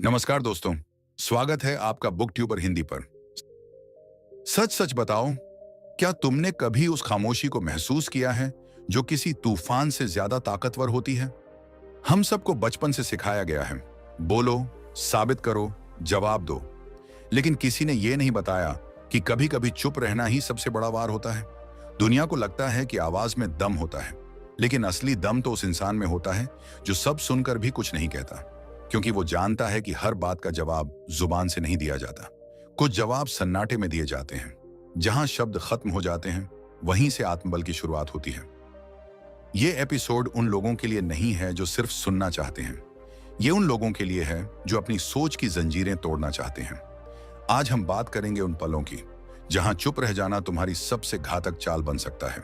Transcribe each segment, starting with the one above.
नमस्कार दोस्तों। स्वागत है आपका बुक ट्यूबर हिंदी पर। सच सच बताओ, क्या तुमने कभी उस खामोशी को महसूस किया है जो किसी तूफान से ज्यादा ताकतवर होती है? हम सबको बचपन से सिखाया गया है, बोलो, साबित करो, जवाब दो। लेकिन किसी ने यह नहीं बताया कि कभी कभी चुप रहना ही सबसे बड़ा वार होता है। दुनिया को लगता है कि आवाज में दम होता है, लेकिन असली दम तो उस इंसान में होता है जो सब सुनकर भी कुछ नहीं कहता, क्योंकि वो जानता है कि हर बात का जवाब जुबान से नहीं दिया जाता। कुछ जवाब सन्नाटे में दिए जाते हैं। जहां शब्द खत्म हो जाते हैं, वहीं से आत्मबल की शुरुआत होती है। ये एपिसोड उन लोगों के लिए नहीं है जो सिर्फ सुनना चाहते हैं। ये उन लोगों के लिए है जो अपनी सोच की जंजीरें तोड़ना चाहते हैं। आज हम बात करेंगे उन पलों की जहां चुप रह जाना तुम्हारी सबसे घातक चाल बन सकता है।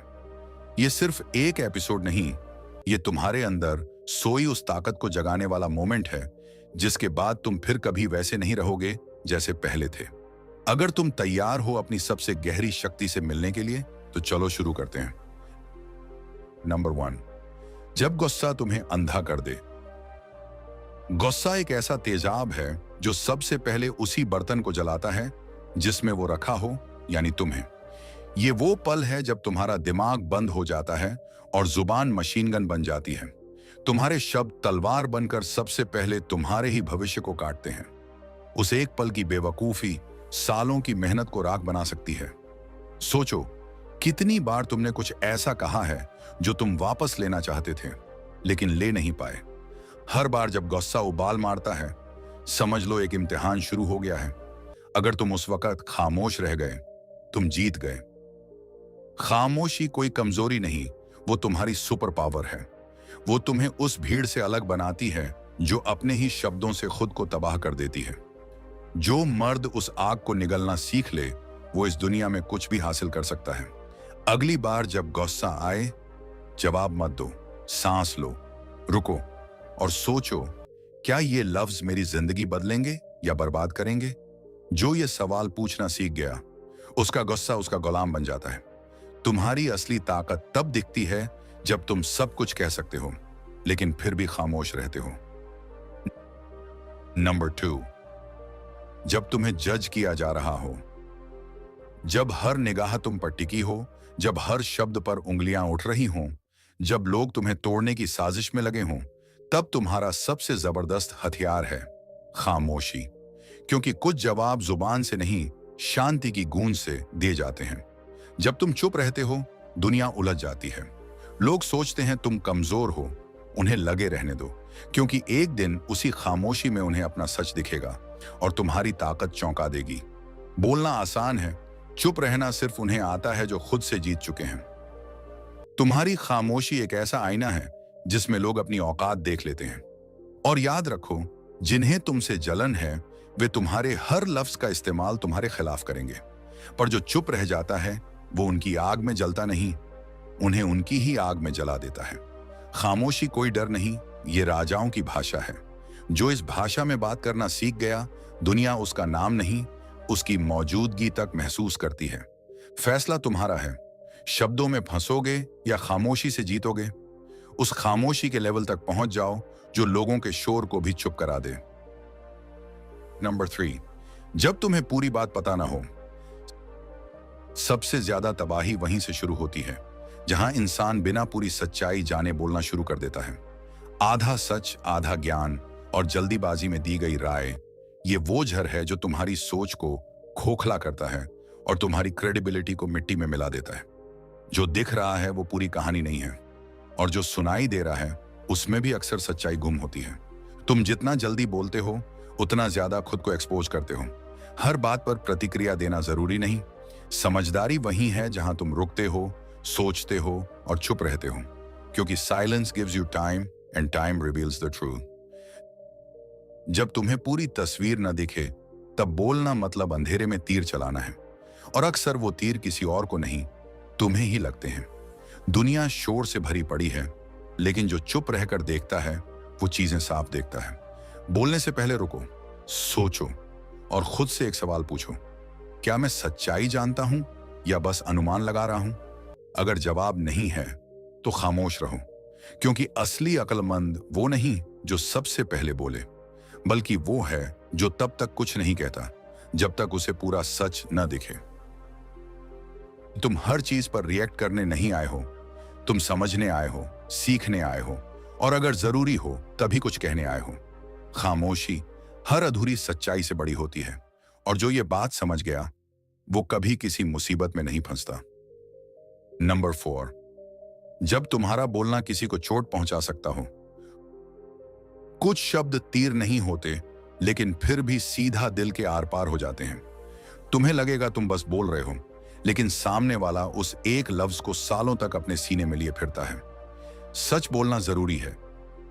ये सिर्फ एक एपिसोड नहीं, ये तुम्हारे अंदर सोई उस ताकत को जगाने वाला मोमेंट है जिसके बाद तुम फिर कभी वैसे नहीं रहोगे जैसे पहले थे। अगर तुम तैयार हो अपनी सबसे गहरी शक्ति से मिलने के लिए, तो चलो शुरू करते हैं। नंबर 1, जब गुस्सा तुम्हें अंधा कर दे। गुस्सा एक ऐसा तेजाब है जो सबसे पहले उसी बर्तन को जलाता है जिसमें वो रखा हो, यानी तुम्हें। ये वो पल है जब तुम्हारा दिमाग बंद हो जाता है और जुबान मशीन गन बन जाती है। तुम्हारे शब्द तलवार बनकर सबसे पहले तुम्हारे ही भविष्य को काटते हैं। उस एक पल की बेवकूफी सालों की मेहनत को राख बना सकती है। सोचो, कितनी बार तुमने कुछ ऐसा कहा है जो तुम वापस लेना चाहते थे लेकिन ले नहीं पाए। हर बार जब गुस्सा उबाल मारता है, समझ लो एक इम्तिहान शुरू हो गया है। अगर तुम उस वक्त खामोश रह गए, तुम जीत गए। खामोशी कोई कमजोरी नहीं, वो तुम्हारी सुपर पावर है। वो तुम्हें उस भीड़ से अलग बनाती है जो अपने ही शब्दों से खुद को तबाह कर देती है। जो मर्द उस आग को निगलना सीख ले, वो इस दुनिया में कुछ भी हासिल कर सकता है। अगली बार जब गुस्सा आए, जवाब मत दो, सांस लो, रुको और सोचो, क्या ये लफ्ज मेरी जिंदगी बदलेंगे या बर्बाद करेंगे? जो ये सवाल पूछना सीख गया, उसका गुस्सा उसका गुलाम बन जाता है। तुम्हारी असली ताकत तब दिखती है जब तुम सब कुछ कह सकते हो लेकिन फिर भी खामोश रहते हो। नंबर 2, जब तुम्हें जज किया जा रहा हो। जब हर निगाह तुम पर टिकी हो, जब हर शब्द पर उंगलियां उठ रही हों, जब लोग तुम्हें तोड़ने की साजिश में लगे हों, तब तुम्हारा सबसे जबरदस्त हथियार है खामोशी। क्योंकि कुछ जवाब जुबान से नहीं, शांति की गूंज से दिए जाते हैं। जब तुम चुप रहते हो, दुनिया उलझ जाती है। लोग सोचते हैं तुम कमजोर हो, उन्हें लगे रहने दो, क्योंकि एक दिन उसी खामोशी में उन्हें अपना सच दिखेगा और तुम्हारी ताकत चौंका देगी। बोलना आसान है, चुप रहना सिर्फ उन्हें आता है जो खुद से जीत चुके हैं। तुम्हारी खामोशी एक ऐसा आईना है जिसमें लोग अपनी औकात देख लेते हैं। और याद रखो, जिन्हें तुमसे जलन है, वे तुम्हारे हर लफ्ज का इस्तेमाल तुम्हारे खिलाफ करेंगे। पर जो चुप रह जाता है, वो उनकी आग में जलता नहीं, उन्हें उनकी ही आग में जला देता है। खामोशी कोई डर नहीं, ये राजाओं की भाषा है। जो इस भाषा में बात करना सीख गया, दुनिया उसका नाम नहीं, उसकी मौजूदगी तक महसूस करती है। फैसला तुम्हारा है, शब्दों में फंसोगे या खामोशी से जीतोगे। उस खामोशी के लेवल तक पहुंच जाओ जो लोगों के शोर को भी चुप करा दे। नंबर 3, जब तुम्हें पूरी बात पता ना हो। सबसे ज्यादा तबाही वहीं से शुरू होती है जहां इंसान बिना पूरी सच्चाई जाने बोलना शुरू कर देता है। आधा सच, आधा ज्ञान और जल्दीबाजी में दी गई राय, ये वो जहर है जो तुम्हारी सोच को खोखला करता है और तुम्हारी क्रेडिबिलिटी को मिट्टी में मिला देता है। जो दिख रहा है वो पूरी कहानी नहीं है, और जो सुनाई दे रहा है उसमें भी अक्सर सच्चाई गुम होती है। तुम जितना जल्दी बोलते हो, उतना ज्यादा खुद को एक्सपोज करते हो। हर बात पर प्रतिक्रिया देना जरूरी नहीं। समझदारी वही है जहां तुम रुकते हो, सोचते हो और चुप रहते हो, क्योंकि silence gives you time and time reveals the truth. जब तुम्हें पूरी तस्वीर न दिखे, तब बोलना मतलब अंधेरे में तीर चलाना है, और अक्सर वो तीर किसी और को नहीं, तुम्हें ही लगते हैं। दुनिया शोर से भरी पड़ी है, लेकिन जो चुप रहकर देखता है, वो चीजें साफ देखता है। बोलने से पहले रुको, सोचो और खुद से एक सवाल पूछो, क्या मैं सच्चाई जानता हूं या बस अनुमान लगा रहा हूं? अगर जवाब नहीं है तो खामोश रहो, क्योंकि असली अक्लमंद वो नहीं जो सबसे पहले बोले, बल्कि वो है जो तब तक कुछ नहीं कहता जब तक उसे पूरा सच न दिखे। तुम हर चीज पर रिएक्ट करने नहीं आए हो, तुम समझने आए हो, सीखने आए हो, और अगर जरूरी हो तभी कुछ कहने आए हो। खामोशी हर अधूरी सच्चाई से बड़ी होती है, और जो ये बात समझ गया वो कभी किसी मुसीबत में नहीं फंसता। नंबर 4, जब तुम्हारा बोलना किसी को चोट पहुंचा सकता हो। कुछ शब्द तीर नहीं होते, लेकिन फिर भी सीधा दिल के आर पार हो जाते हैं। तुम्हें लगेगा तुम बस बोल रहे हो, लेकिन सामने वाला उस एक लफ्ज को सालों तक अपने सीने में लिए फिरता है। सच बोलना जरूरी है,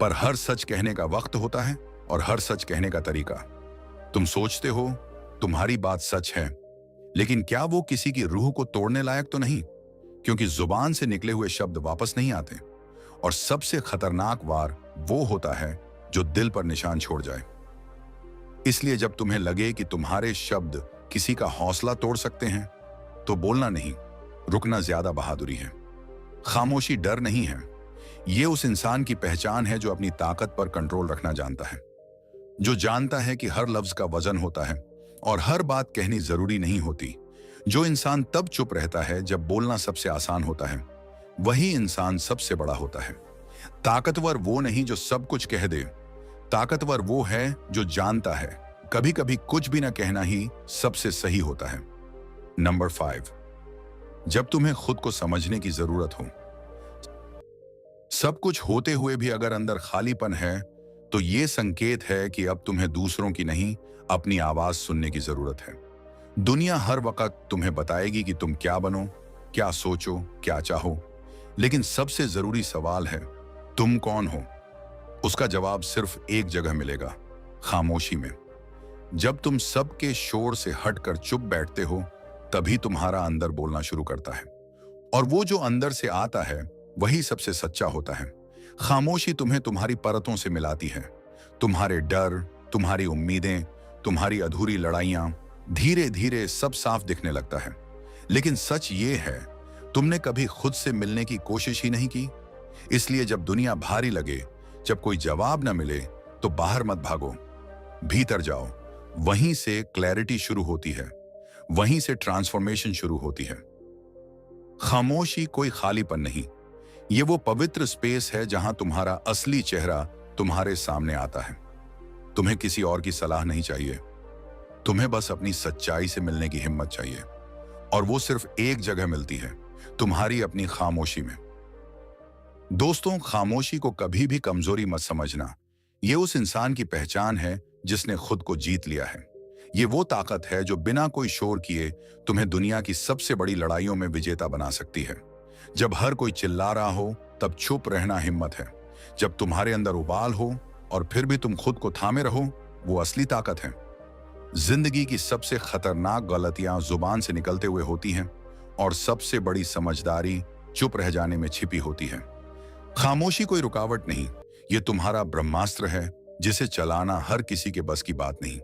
पर हर सच कहने का वक्त होता है और हर सच कहने का तरीका। तुम सोचते हो तुम्हारी बात सच है, लेकिन क्या वो किसी की रूह को तोड़ने लायक तो नहीं? क्योंकि जुबान से निकले हुए शब्द वापस नहीं आते, और सबसे खतरनाक वार वो होता है जो दिल पर निशान छोड़ जाए। इसलिए जब तुम्हें लगे कि तुम्हारे शब्द किसी का हौसला तोड़ सकते हैं, तो बोलना नहीं, रुकना ज्यादा बहादुरी है। खामोशी डर नहीं है, ये उस इंसान की पहचान है जो अपनी ताकत पर कंट्रोल रखना जानता है, जो जानता है कि हर लफ्ज का वजन होता है और हर बात कहनी जरूरी नहीं होती। जो इंसान तब चुप रहता है जब बोलना सबसे आसान होता है, वही इंसान सबसे बड़ा होता है। ताकतवर वो नहीं जो सब कुछ कह दे, ताकतवर वो है जो जानता है कभी कभी कुछ भी ना कहना ही सबसे सही होता है। नंबर 5, जब तुम्हें खुद को समझने की जरूरत हो। सब कुछ होते हुए भी अगर अंदर खालीपन है, तो यह संकेत है कि अब तुम्हें दूसरों की नहीं, अपनी आवाज सुनने की जरूरत है। दुनिया हर वक्त तुम्हें बताएगी कि तुम क्या बनो, क्या सोचो, क्या चाहो, लेकिन सबसे जरूरी सवाल है, तुम कौन हो? उसका जवाब सिर्फ एक जगह मिलेगा, खामोशी में। जब तुम सबके शोर से हटकर चुप बैठते हो, तभी तुम्हारा अंदर बोलना शुरू करता है, और वो जो अंदर से आता है वही सबसे सच्चा होता है। खामोशी तुम्हें तुम्हारी परतों से मिलाती है, तुम्हारे डर, तुम्हारी उम्मीदें, तुम्हारी अधूरी लड़ाइयां, धीरे धीरे सब साफ दिखने लगता है। लेकिन सच ये है, तुमने कभी खुद से मिलने की कोशिश ही नहीं की। इसलिए जब दुनिया भारी लगे, जब कोई जवाब न मिले, तो बाहर मत भागो, भीतर जाओ। वहीं से क्लैरिटी शुरू होती है, वहीं से ट्रांसफॉर्मेशन शुरू होती है। खामोशी कोई खालीपन नहीं, ये वो पवित्र स्पेस है जहां तुम्हारा असली चेहरा तुम्हारे सामने आता है। तुम्हें किसी और की सलाह नहीं चाहिए, तुम्हें बस अपनी सच्चाई से मिलने की हिम्मत चाहिए, और वो सिर्फ एक जगह मिलती है, तुम्हारी अपनी खामोशी में। दोस्तों, खामोशी को कभी भी कमजोरी मत समझना। ये उस इंसान की पहचान है जिसने खुद को जीत लिया है। ये वो ताकत है जो बिना कोई शोर किए तुम्हें दुनिया की सबसे बड़ी लड़ाइयों में विजेता बना सकती है। जब हर कोई चिल्ला रहा हो, तब चुप रहना हिम्मत है। जब तुम्हारे अंदर उबाल हो और फिर भी तुम खुद को थामे रहो, वो असली ताकत है। जिंदगी की सबसे खतरनाक गलतियां जुबान से निकलते हुए होती हैं, और सबसे बड़ी समझदारी चुप रह जाने में छिपी होती है। खामोशी कोई रुकावट नहीं, ये तुम्हारा ब्रह्मास्त्र है जिसे चलाना हर किसी के बस की बात नहीं।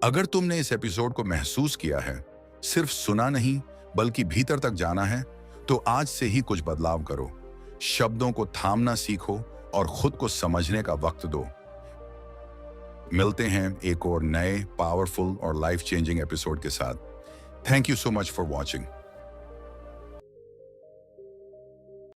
अगर तुमने इस एपिसोड को महसूस किया है, सिर्फ सुना नहीं बल्कि भीतर तक जाना है, तो आज से ही कुछ बदलाव करो। शब्दों को थामना सीखो और खुद को समझने का वक्त दो। मिलते हैं एक और नए पावरफुल और लाइफ चेंजिंग एपिसोड के साथ। Thank you so much for watching.